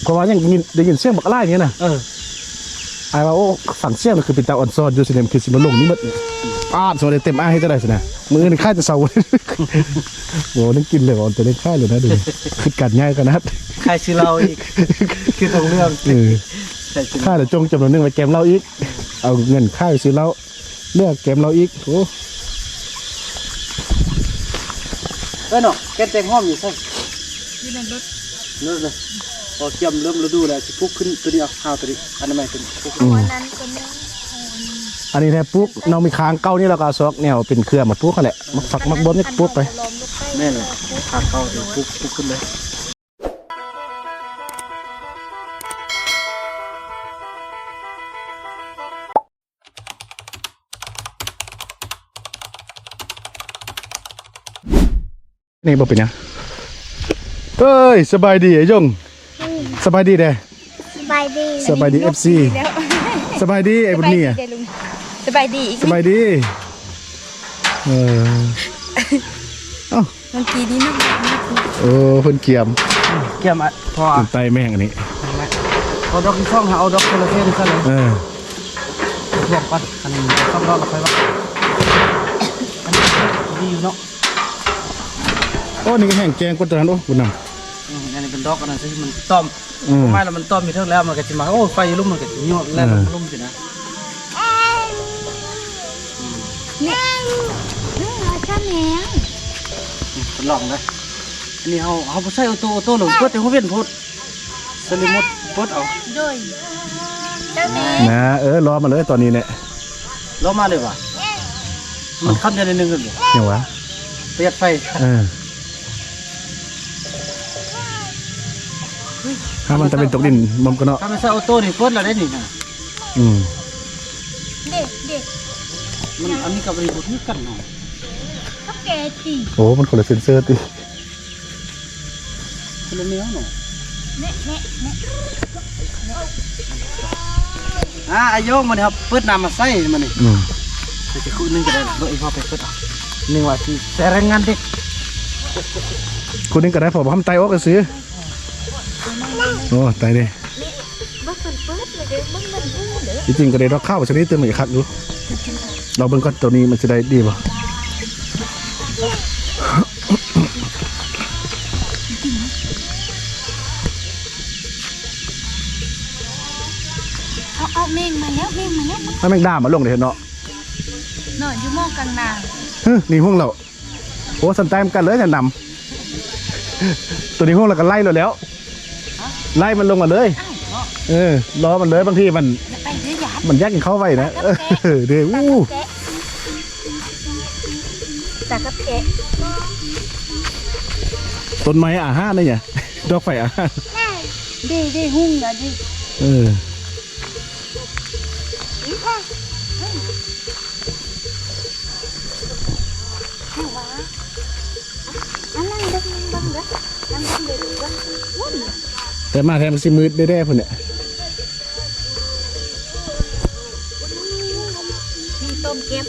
เพราะว่ายังได้ยินเสียงบักไล่อย่างเงี้ยนะไอ้ว่าโอ้สั่งเสียงคือเป็นตาอ่อนซ้อนอยู่สิเนี่ยคือสิมาลงนี่มันสวัสดีเต็มให้จะได้สินะมือนี่ค่ายจะเศร้าโอ้นั่งกินเลยอ่อนแต่เล่นค่ายเลยนะดูคือกัดง่ายกันนะค่ายซื้อเราอีกคือตรงเรื่องค่ายแต่จงจำนวนนึงไปแกมเราอีกเอาเงินค่ายซื้อเราเลือกแกมเราอีกโอ้เนาะแกนแตงห้อมอยู่ใช่ที่นั่นรถเลยพอเกี่ยมเริ่มฤดูแล้วจะปุ๊บขึ้นตัวนี้เอาข้าวตัวนี้อันนั้นไม่เป็นปุ๊บอันนี้แท้ปุ๊บเรามีค้างเก้านี่เราก็ซอกเนี่ยเป็นเครือมาปุ๊บเขาแหละมักฝักมักบนนี่ปุ๊บไปแม่เลยขาดเก้าเดี๋ยวปุ๊บขึ้นเลยนี่บอกเป็นยังเฮ้ยสบายดีไอ้ยงสบายดีเด้สบายดีFC สบายดีไอ้บุญนี่อ่ะสบายดีสบายดีเอ้าเมื่อกี้นี้โอ้คนเกียมอ่ะพอไตแม่งอันนี้เอาดอกที่ช่องเอาดอกคนละเส้นซะเลยรวมกันอันนี้ต้องรอเราไปว่าดีอยู่เนาะโอ้นี่ก็แห้งแกงกว่าตอนนั้นโอ้บุญนำอันนี้เป็นดอกอันนั้นที่มันต้อมไม่แล้วมันต้อมมีเท่าแล้วมันก็จะมาโอ้ไฟลุ่มมันก็จะยั่วแล้วมันลุ่มสินะนี่ชอบแมงเป็นหลองเลยอันนี้เขาใช้ออโต้หลงเพื่อแต่เขาเวียนพุทธสลิมุดพุทธเอาด้วยนะรอมาเลยตอนนี้เนี่ยรอมาเลยวะมันขั้นเดือนนึงกันอยู่ยังวะประหยัดไฟถ้ามันจะเป็นตกดินมันก็เนาะถ้าไม่ใช่ออโต้นี่พุทธเราได้หนินะเด็กมันอันนี้กับบริษัทนี้กันเนาะก็แกตีโอ้มันคนละเซนเซอร์ตีคนละเนื้อเนาะอายุมันครับเปิดน้ำมาใส่มันนี่จะคู่นึงก็ได้โดยพอไปเปิดนึงว่าที่แต่แรงงานเด็กคุณนึงก็ได้พอทำไตออกก็ซื้อโอ้ไตเนี่ยจริงๆก็ได้เราเข้าชนิดเติมอีกครั้งดูเราเบิ่งก่อนตัวนี้มันจะได้ดีป่ะเอาเมงมาแล้วถ้าแมงดามาลงเลยเนาะอยู่มองกลางนานี่ห้องเราโอ้สันแต้มกันเลยจะนำตัวนี้ห้องเราก็ไล่เราแล้วไล่มันลงมาเลยล้อมันเลยบางทีมันแยกกันเข้าไปนะเดี๋ยวแต่ก็แกะต้นไม้อาหารนี่ไงดอกไฟอาหารดีหุ่งนะดิแต่มาแทนมันสิมืดได้ๆพุ่นเนี่ยมีต้มเก็บ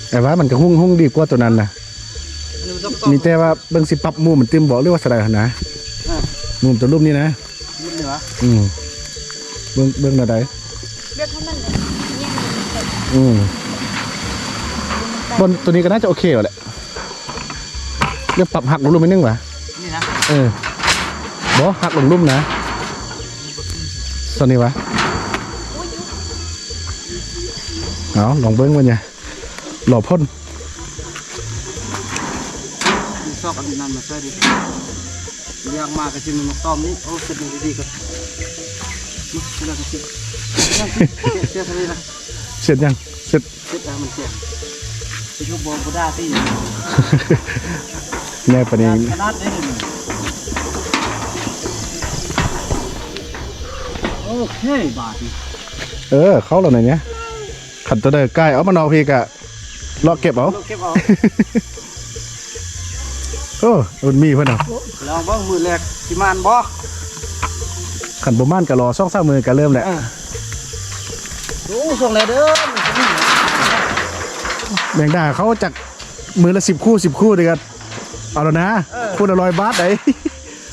แต่ว่ามันก็หุ่งดีกว่าตัวนั้นนะมีแต่ว่าเบิ่งสิปรับมุมมันเต็มบอกเรียกว่าสไลด์นะมุมตัวรูปนี้นะเบิ่งอะไรเลือกให้มันเลยบนตัวนี้ก็น่าจะโอเคแหละเรียกปรับหักลงไปนึงวะนี่นะบ่หักลงลุ่มนะตอนนี้วะเอาลองเบิ้งมันเนี่ยหล่อพ่นชอบอันนั้นมาใส่ดิเรียกมาก็จะมีมะต้อมนี่โอ้เสร็จดีๆก็นี่แล้วก็เสร็จเสร็จอะไรนะเสร็จยังเสร็จแล้วมันเสร็จไปยุบบอลกูได้ที่แน่ปนี้ขนาดได้เลยโอเคบาทเขาเหล่านี้ขันตัวเดินใกล้เอามานเอาพี่กะเลาะเก็บเอาโอ้มันมีเพื่อนเหรอลองบ้างมือแรกที่มันบ่ขันบ่ม่านกะรอ2-3 มือกะเริ่มแหละดูส่งเลยเด้อแมงดาเขาจาก มือละ10 คู่10 คู่เลยกันเอาแล้วนะคู่ละ100 บาทได้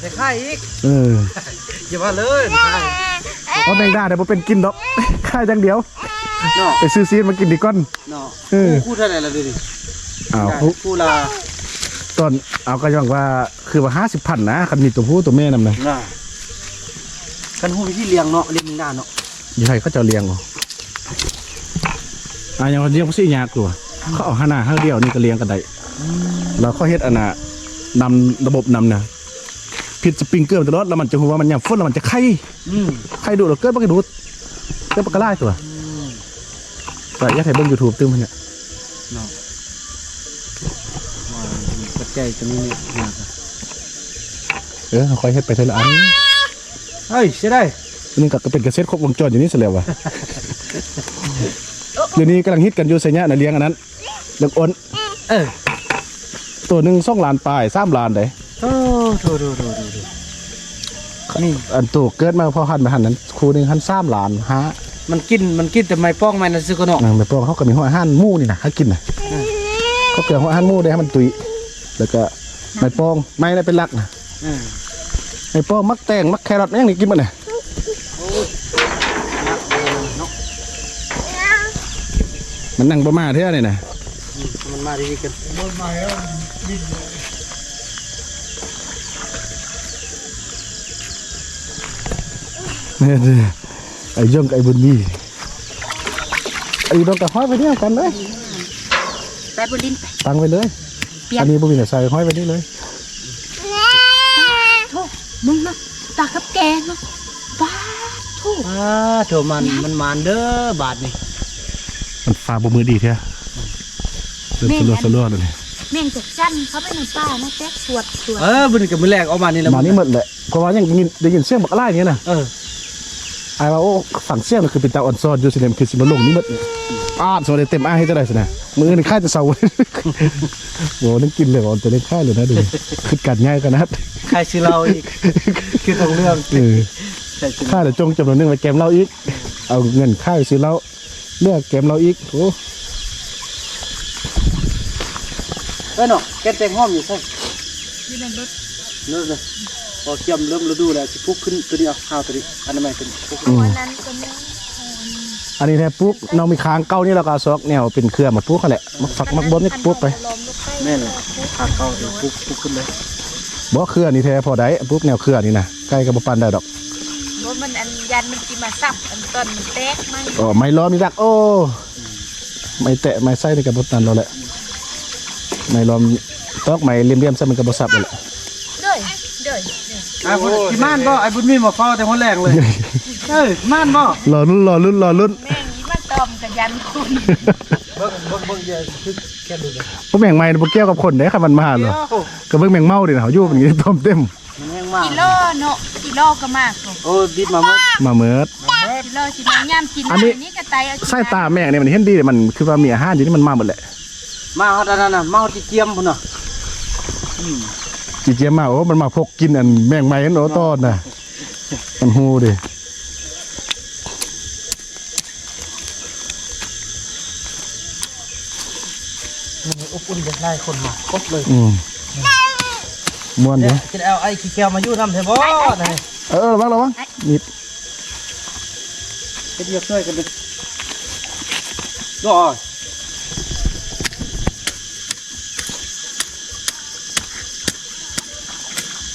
เดี๋ยวค่ายอีก เออ อย่ามาเลยค่าย เพราะแมงดาเนี่ยมันเป็นกินดอก ค่ายจังเดียว เนาะ ไปซื้อซีนมากินดีก่อน เนาะ เออ คู่เท่าไหร่ละดูดิ อ้าว คู่ละ ตอนเอาก็ยังว่าคือว่า50,000นะคันมีตัวผู้ตัวแม่นำนะ น่ะกันหูวิธีเลี้ยงเนาะเลี้ยงหน้าเนาะ อยู่ไทยเขาจะเลี้ยงบ่อย่างเลี้ยงเขาสิยากตัวเขาเอา5 หน้า5 เดียวนี่ก็เลี้ยงกันได้แล้วเขาเฮ็ดอันน่ะนำระบบนำนะผิดสปริงเกอร์ตลอดแล้วมันจะหัวมันยามฝนแล้วมันจะไข่ดูดแล้วเกิดบ่กระดูดเกิดบ่กระไล่ตัวแต่อยากให้เบิ่ง YouTube ตึ้มมันเนี่ย เนาะปัจจัยตัวนี้เนี่ยยากอะ ค่อยเฮ็ดไปทีละอัน เฮ้ยใช่ได้ นี่ก็เป็นเกษตรครบวงจรอยู่นี่ซะแล้วว่ะเดี๋ยวนี้กำลังฮิตกันอยู่ไสเนี่ยน่ะเลี้ยงอันนั้นเลี้ยงอ้น เออ ตัวหนึง2 ล้านปลาย3 ล้านได้ โอ้โถนี่ อันตัวเกิดมาพอหันไปหันนั้นครูหนึงหัน3 ล้านฮะ มันกินแต่ไม่ป้องมันนะซื้อก็เนาะ นางไปปองเขาก็มีหัวอาหารหมูนี่นะให้กินนะเขาเกลือหัวอาหารหมูได้ให้มันตุยแล้วก็ไม่ปองไม่ได้เป็นหลักนะ อืม ไม่ปองมักแตงมักแครอทไม่ยังนี่กินมันน่ะมันนั่งประมาเท่านี่นะ มันมาดีๆกันมันมาแล้ว เนี่ยไอ้ย่องกับไอ้บุญมีไอ้ดอกกระห้อยไปเนี่ยกันเลย ไปบนดินไป ตั้งไว้เลย เปียก อันนี้บุญมีแต่ใส่ห้อยไปนี่เลย โธ่มึงเนาะตากับแกเนาะบ้าโธ่ โถมันมานเด้อบาทนี่ มันฟ้าบุมือดีเท่าเริ่มสลัวเลย แม่งจากจันเขาไปในป่านะแจ๊กสวด บุญกับมือแรกเอามานี่แล้ว มานี่หมดแหละเพราะว่ายังได้ยินเสียงบักไล่เนี่ยนะ ไอ้ว่าโอ้ฝั่งเสียงคือเป็นตาอ่อนซ้อนอยู่สิเนี่ยคือสิมาลงนี่มันโซนเต็มให้จะได้สินะมือหนึ่งค่ายจะเศร้าโหนึกกินเลยอ่อนจะเล่นค่ายเลยนะดูคือกัดง่ายกันนะ ใครชื่อเราอีกคือตรงเรื่อง ค่ายจะจงจำนวนนึงไปแกมเราอีกเอาเงินค่ายซื้อเราเลือกแกมเราอีกโอ้ เนาะแกแต่งห้อมอยู่ใช่ อยู่ในรถ เนื้อเลยพอเกี่ยมเริ่มฤดูแล้วสิพุกขึ้นตัวนี้เอาข้าวตัวนี้อันนั้นไม่เป็นพุก วันนั้นก็ไม่ อันนี้แท้ปุ๊บน้องมีค้างเก้านี่เราก็ซอกแนวเป็นเครือมาปุ๊บเขาแหละมาฝักมักบนนี่ปุ๊บไป แม่นเลยข้าวเข้าเดี๋ยวพุกขึ้นเลย บ่เครือนี่แท้พอได้ปุ๊บแนวเครือนี่นะใกล้กับปันได้ดอก รถมันอันยันมันกินมาซับอันต้นมันแตกไหม อ๋อไม่ล้อมีรักโอ้ไม่แตะไม่ไส้ในกับบตันเราแหละไม่ล้อมตอกไม่เลี่ยมๆซะมันกับบสับเลย เด้ยที่ม่านบ่ไอ้บุญมีมาเฝ้าแต่หัวแรงเลยม่านบ่ รอรุ่น แม่งนี้มันตอมกับยันคน เบิ่งเยอะคือแค่ดูเลย พวกแมงไม้พวกเกี่ยวกับคนได้ค่ะมันมาเหรอก็เบิ่งแมงเมาดิเขาอยู่อย่างนี้ต้มเต็ม มันแห้งมาก กิโลเนาะกิโลก็มากกว่า โอ้บิดมาหมด มาเมิด กิโลสิน้ำย่ำกิน อันนี้ นี้ก็ไตเอา ไส้ตาแมงเนี่ยมันเห็นดีแต่มันคือว่ามีอาหารอยู่นี่มันมาหมดแหละ มาฮอดอันนั้นน่ะมาฮอดที่เจียมพุ่นน่ะ จีเจียมมาโอ้มันมาพกกินอันแมงไม้นั่นโอ้ต้นน่ะมันฮูดิ อบอุ่นจะได้คนมาครบเลย ม้วนเดี๋ยว จะเอาไอ้ขี้แก้วมาอยู่ทำเถอะบ่ได้ ระวังนิด ไปเดียวช่วยกันดิรอ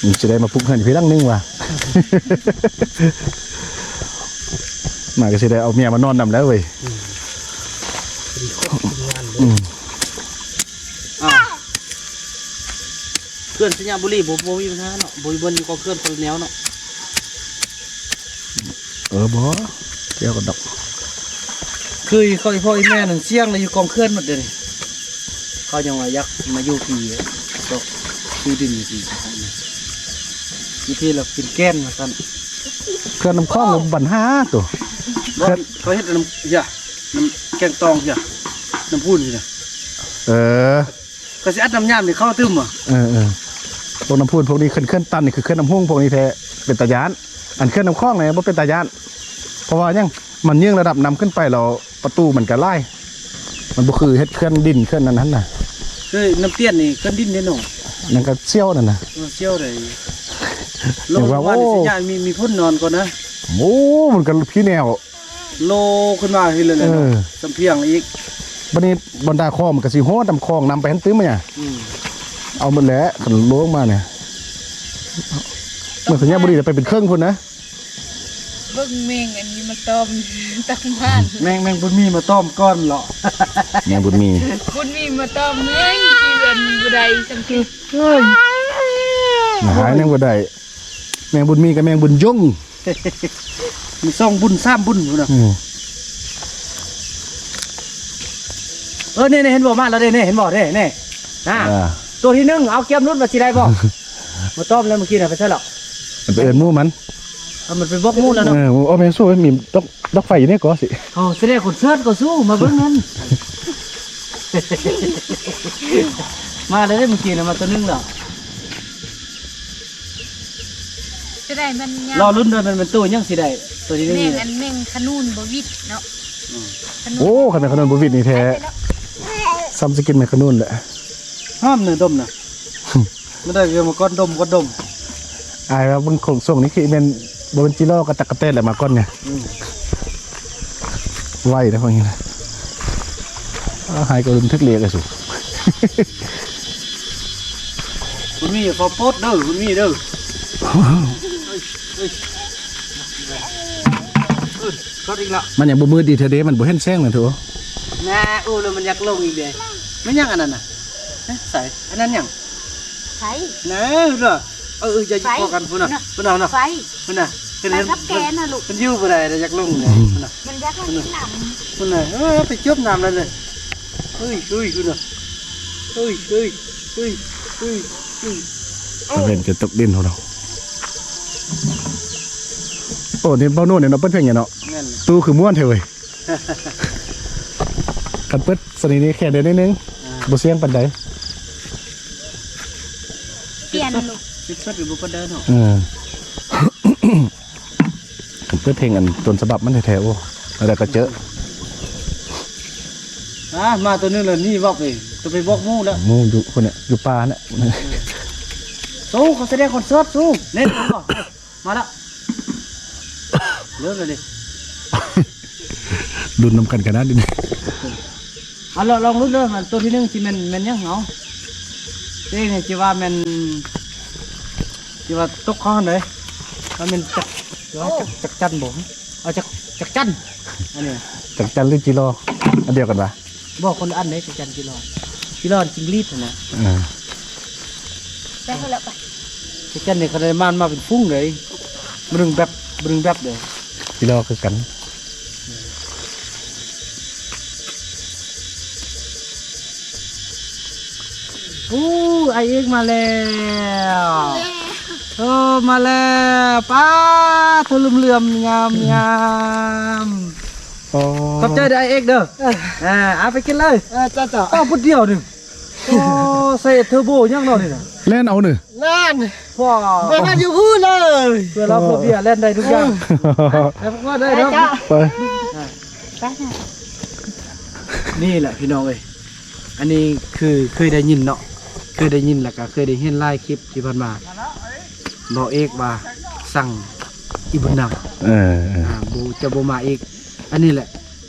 มันจะได้มาพุกเงินพี่ลังนึงว่ะ มาก็จะได้เอาเมียมานอนนำแล้วเว้ย เพื่อนสัญญาบุรีบ่มีปัญหาเนาะบ่มีบนอยู่กับเพื่อนคนละแนวเนาะ บ่เกี่ยวกับดอก คือเขาอีพ่ออีแม่นั่นเสี่ยงเลยอยู่กองเคลื่อนหมดเดี๋ยวนี้เขายังว่ายักมาอยู่ปีก็ซื้อดินอยู่ปีมีที่เรากินแก้นมาสั่น เครื่องน้ำข้องบันห้าตัว เขาเฮ็ดน้ำยาน้ำแกงตองยาน้ำพูนนี่นะ ก็สิอัดน้ำยามนี่เข้าตึมอ่ะ พวกน้ำพูนพวกนี้เคลื่อนตันนี่คือเคลื่อนน้ำหุ่งพวกนี้แท้เป็นตะยานอันเคลื่อนน้ำข้องเนี่ยบ่เป็นตะยานเพราะว่ายังมันยื่งระดับนำขึ้นไปเราประตูมันก็ไล่มันบ่คือเฮ็ดเคลื่อนดินเคลื่อนนั้นน่ะ คือน้ำเตี้ยนนี่ก็ดิ้นได้หนอ นั่นก็เซี่ยวนั่นน่ะ เชี่ยวเลยลงมาในสัญญาณมีพ่นนอนก่อนนะ โอ้มันก็พี่แนว โลขึ้นมาขึ้นเลยเนาะจำเพียงอีก บัดนี้บรรดาคลองมันก็สิโหดำคลองนำไปหันตื้มมาเนี่ยเอาหมดแล้วขันล้วงมาเนี่ยเมื่อสัญญาบุรีจะไปเป็นเครื่องคนนะ เบิ่งแมงอันนี้มาต้มตักบ้าน แมงบุญมีมาต้อมก้อนเหรอ แมงบุญมี บุญมีมาต้มแมงที่เป็นบุไดสังคือ หายแมงบุญได้แมงบุญมีกับแมงบุญยง มีซ่องบุญซ้ำบุญอยู่นะเนี่ยเห็นบ่มาแล้วเนี่ยเห็นบ่เนี่ยนะตัวที่1เอาเกียมรุ่นมาสิได้บ่มาต้อมแล้วเมื่อกี้น่ะไปใช่หรอ มันไปเอินมู่มัน มันเป็นบกมูแล้วเนาะ โอ้แมงสู้มีดอกไฟอยู่เนี่ยก็สิ โอ้แสดงคนเสื้อก็สู้มาเบิ่งนั้นมาได้เมื่อกี้น่ะมาตัวนึงเหรอ จะได้มัน รอรุ่นด้วยมันเป็นตัวยังสิได้ตัวที่1 แม นี่ งอันแมงขนุนบ่วิดเนาะ โอ้ขนาดขนมบุวิดนี่แท้ซ้ำสกินแมงขนุนแหละ ห้ามเนื้อดมนะไม่ได้เกี่ยวมาก้อนดมก็ดม อายว่าบนโครงส่งนี่คือเป็นบนจิโร่กระตักกระเต้นแหละมาก้อนเนี่ยไหวนะพวกนี้นะหายก็ลืมทึกเลียกันสุ คุณมีพอโพดเด้อคุณมีเด้อก็อีกละ มันอย่างบมือดีเทเดมันบ่เห็นแซงเลยถูก น่าโอ้แล้วมันอยากลงอีกเลยไม่ยังอันนั้นน่ะใส่อันนั้นยัง ไฟ นะเหรอจะยิงพอกันพุ่นน่ะพุ่นเอาเนาะ ไฟ พุ่นน่ะ ไฟกับแกน่ะลูก มันอยู่บ่ได้อยากลงเลยพุ่นน่ะ มันยักษ์ให้น้ำ พุ่นน่ะไปจบน้ำแล้วเลยเฮ้ยพุ่นน่ะเฮ้ย เป็นจะตกดินของเราโอ้เนี่ยเบ้าโน่นเนี่ยเนาะเปิ้ลเพียงอย่างเนาะ นั่น ตู้คือม้วนเถอะเว้ยกันเปิ้ลสนิทนี้แค่เดินนิดนึงบ่เสียงปันใด เปลี่ยนลูก สิบสัตว์หรือบุปผาเดินเนาะ กันเปิ้ลเพลงอันต้นฉบับมันแท้ๆโอ้แล้วก็เจอ มาตัวนึงเลยนี่บอกเลยตัวไปบอกมู่แล้ว หมูอยู่คนเนี่ยอยู่ป่าเนี่ย สู้เขาแสดงคอนเสิร์ตสู้เล่นก่อนมาแล้วเลิกเลยดิ ดุนนำกันกันนะดิ ลองลุ้นเลยมันตัวที่1สิมันยังเหงาเด้เนี่ยจีว่ามันจีว่าตกข้อไหนมันจักจันบ่เอาจักจันอันนี้ จากจันหรือจิโร่อันเดียวกันปะ บอกคนอันไหนจักจันกิโลจิงลีดนะ ได้เขาแล้วไป จักจันเนี่ยเขาได้มาเป็นฟุ้งเลยบรึงแบบเลย จิโร่คือกัน ไอเอ็กมาแล้วมาแล้วป้าเธอเหลื่อมงามขอบใจไอเอ็กเด้อเอาไปกินเลยจ้าก็พุดเดียวหนึ่งโอ้ใส่เทอร์โบยังเนาะนี่นะ เล่นเอาหนึ่ง นั่นว้า เดินอยู่พูดเลย เพื่อเราพบเบียเล่นได้ทุกอย่างไอ้พวกว่าได้เนาะ ไป ไปนะ นี่แหละพี่น้องเอ้ยอันนี้คือเคยได้ยินเนาะเคยได้ยินแล้วก็เคยได้เห็นไล่คลิปที่ผ่านมาบ่เอกว่าสั่งอีบุญนำบูจะบูมาอีกอันนี้แหละ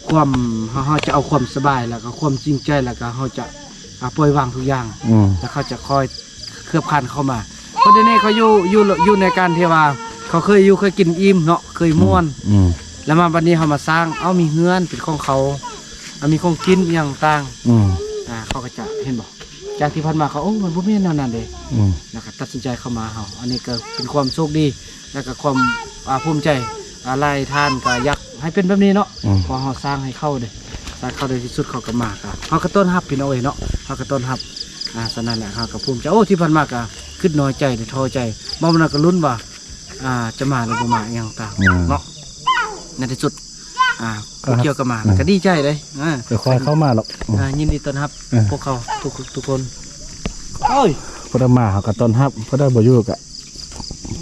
ความเขาจะเอาความสบายแล้วก็ความจริงใจแล้วก็เขาจะปล่อยวางทุกอย่างแล้วเขาจะคอยเคลือบคันเข้ามาเพราะเดี๋ยวนี้เขาอยู่ในการที่ว่าเขาเคยกินอิ่มเนาะเคยม่วนแล้วมาวันนี้เขามาสร้างมีเฮือนเป็นของเขามีของกินอย่างต่างเขาก็จะเห็นบอกจากที่ผ่านมาเขามันบ่มีแนวนั้นเลยแล้วก็ตัดสินใจเข้ามาเขาอันนี้ก็เป็นความโชคดีแล้วก็ความภูมิใจอะไรท่านก็อยากให้เป็นแบบนี้เนาะพอเขาสร้างให้เข้าเลยสร้างเข้าได้ที่สุดเขาก็มาครับเขาก็ต้อนรับพี่น้องเนาะเขาก็ต้อนรับสนั่นแหละเขาก็ภูมิใจที่ผ่านมาก็ขึ้นน้อยใจหรือท้อใจบางวันก็ลุ้นว่าจะมาหรือบ่มาอย่างต่างเนาะในที่สุดเกี่ยวกับมาก็ดีใจเลยเดี๋ยวคอยเข้ามาหรอก ยินดีต้อนรับพวกเขาทุกคนโอ้ย พอได้มาเขาก็ต้อนรับพอได้บ่อยู่ก็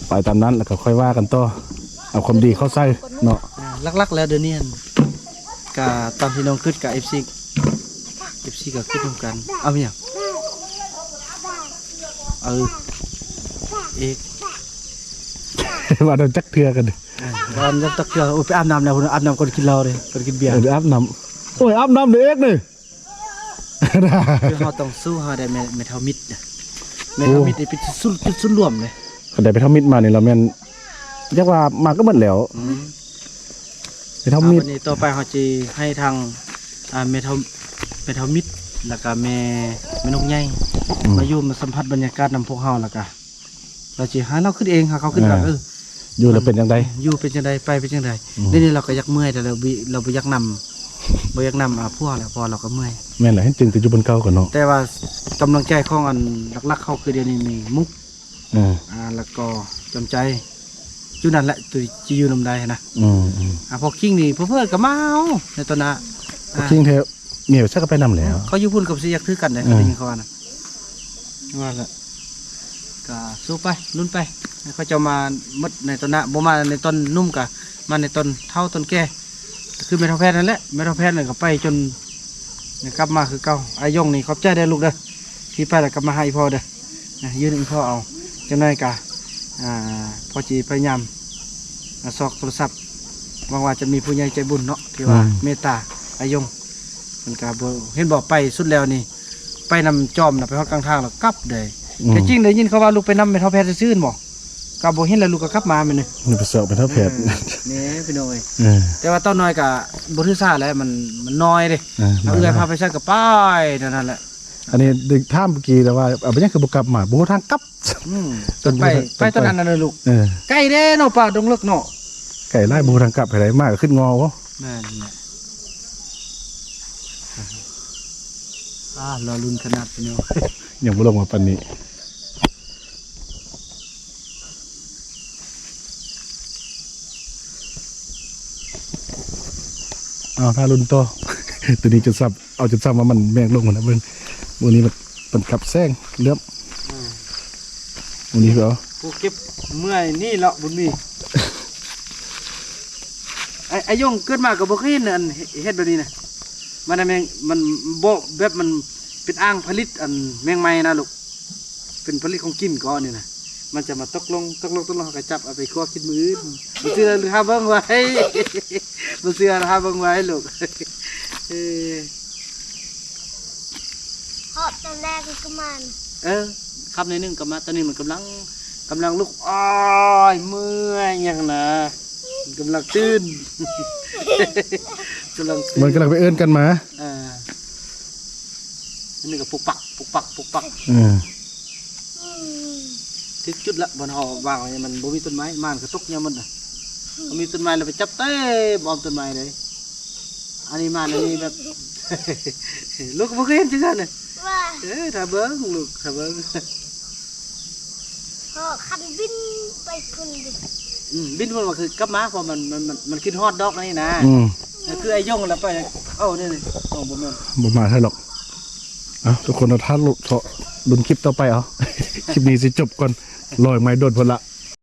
ไปตามนั้นแล้วก็ค่อยว่ากันต่อเอาความดีเข้าใส่เนาะ ลักๆแล้วเดี๋ยวนี้กับตามที่น้องขึ้นกับ FC ก็ขึ้นร่วมกันเอาอย่าง เอก ว่าโดนจักเทือกันดิ วันจะตะเกียบไปอาบน้ำแล้วคนอาบน้ำคนกินเหล้าเลยคนกินเบียร์ เดี๋ยวอาบน้ำโอ้ยอาบน้ำเด็กนี่ คือเขาต้องสู้เขาได้ไม่เท่ามิดไม่เท่ามิดนี่เป็นจุดรวมเลย ก็ได้ไปทำมิดมานี่เราแม่นเรียกว่ามาก็หมดแล้วไปทำมิด วันนี้ต่อไปเขาจะให้ทางเมทัลมิดแล้วก็แม่นกใหญ่มาอยู่มาสัมผัสบรรยากาศนำพวกเขาแล้วก็เราจะหาเราขึ้นเองหาเขาขึ้นแบบอยู่แล้วเป็นยังไง อยู่เป็นจังไดไปเป็นจังไดนี่เราก็ยักเมื่อยแต่เราไปยักนำพวกแล้วพอเราก็เมื่อย แม่นแหละให้จึงจะอยู่บนเก่าก่อนเนาะ แต่ว่ากำลังใจของอันหลักๆเขาคือเดี๋ยวนี้มีมุกแล้วก็จำใจอยู่นั่นแหละตัวจะอยู่นำใดนะพอคิงนี่เพื่อนก็มาในตอนนั้น คิงเทเมียชักก็ไปนำแล้ว เขาอยู่พุ่นกับสิยักถือกันเลยเขาได้ยินเขาว่านะว่าละก็สู้ไปลุ้นไปเขาจะมามัดในตอนนั้นบ่มาในตอนนุ่มกะมาในตอนเท่าตอนแก่คือไม่เท่าแพทย์นั่นแหละไม่เท่าแพทย์เลยก็ไปจนกลับมาคือเก่าอายงนี่ขอบใจได้ลูกเด้อที่ไปแล้วกลับมาให้พ่อเด้อยืนให้พ่อเอาจังได้กะพอจีพยายามซอกโทรศัพท์หวังว่าจะมีผู้ใหญ่ใจบุญเนาะที่ว่าเมตตาอายงมันกะเห็นบอกไปสุดแล้วนี่ไปนำจอมนะไปฮอดกลางทางแล้วกลับเลยแต่จริงได้ยินเขาว่าลูกไปนำไปเท่าแพทย์ซื่นบ่กะบ่เห็นแล้วลูกก็กลับมาแม่นนี่ นี่ไปเสิร์ฟเป็นเท่าแพทย์ นี่พี่น้อยแต่ว่าต้นน้อยกะบ่ถือซาแล้วมันน้อยเด้เอาเอื้อยพาไปซักกับป้ายนั่นแหละ อันนี้ดึกท่ามเมื่อกี้แต่ว่าเอาไปยังคือบุกลับมาบุกทางกลับ จนไปต้นนั้นน่ะลูกไก่เด้เนาะป่าดงเลิกเนาะ ไก่ไล่บุกทางกลับอะไรมากขึ้นงอวะ แม่นรอลุ้นขนาดพี่น้อง อย่างบุลงมาปันนี้เอาถ้ารุ่นต่อ ตัวนี้จะซับเอาจะซับว่ามันแมงลงนะเบิ้งวันนี้มันขับแซงเลื่อมวันนี้เหรอ ผู้เก็บเมื่อยนี่เลาะบุญมีไอ้ยงเกิดมากับบ่เคยเห็นอันเฮ็ดแบบนี้นะมันแมงมันบ่แบบมันเป็นอ่างผลิตอันแมงไม้นะลูกเป็นผลิตของกินก่อนนี่นะมันจะมาตกลงก็จับเอาไปคั่วกินมื้ออื่นบ่เชื่อหรือหาเบิ่งไว้ บ่เชื่อหาเบิ่งไว้ลูก หอบตอนแรกก็มัน ครับในนึงกับมาตอนนี้มันกำลังลุกอ้อยเมื่อยอย่างนะกำลังตื่น กำลังตื่น มันกำลังไปเอิ้นกันมา นี่ก็ปุกปักถึงจุดละบนหอวางไว้มันบ่มีต้นไม้มันก็ตกเนี่ยมันนะมันมีต้นไม้เราไปจับเต้บอมต้นไม้เลยอันนี้มันอันนี้แบบ ลูกบ่เคยเห็นจังซั่นน่ะ ว่า ถ้าเบิ่งลูกถ้าเบิ่ง หอคันบินไปคุณดิ บินมันคือกลับมาเพราะมันคิดฮอดดอกนี่นะคือไอ้ย่งแล้วไปนี่บ่แม่น บ่มาให้หรอกเอาทุกคนเอาท่าลุกเถาะลุ้นคลิปต่อไปเอา คลิปนี้สิจบก่อนลอยไม้โดนพนละ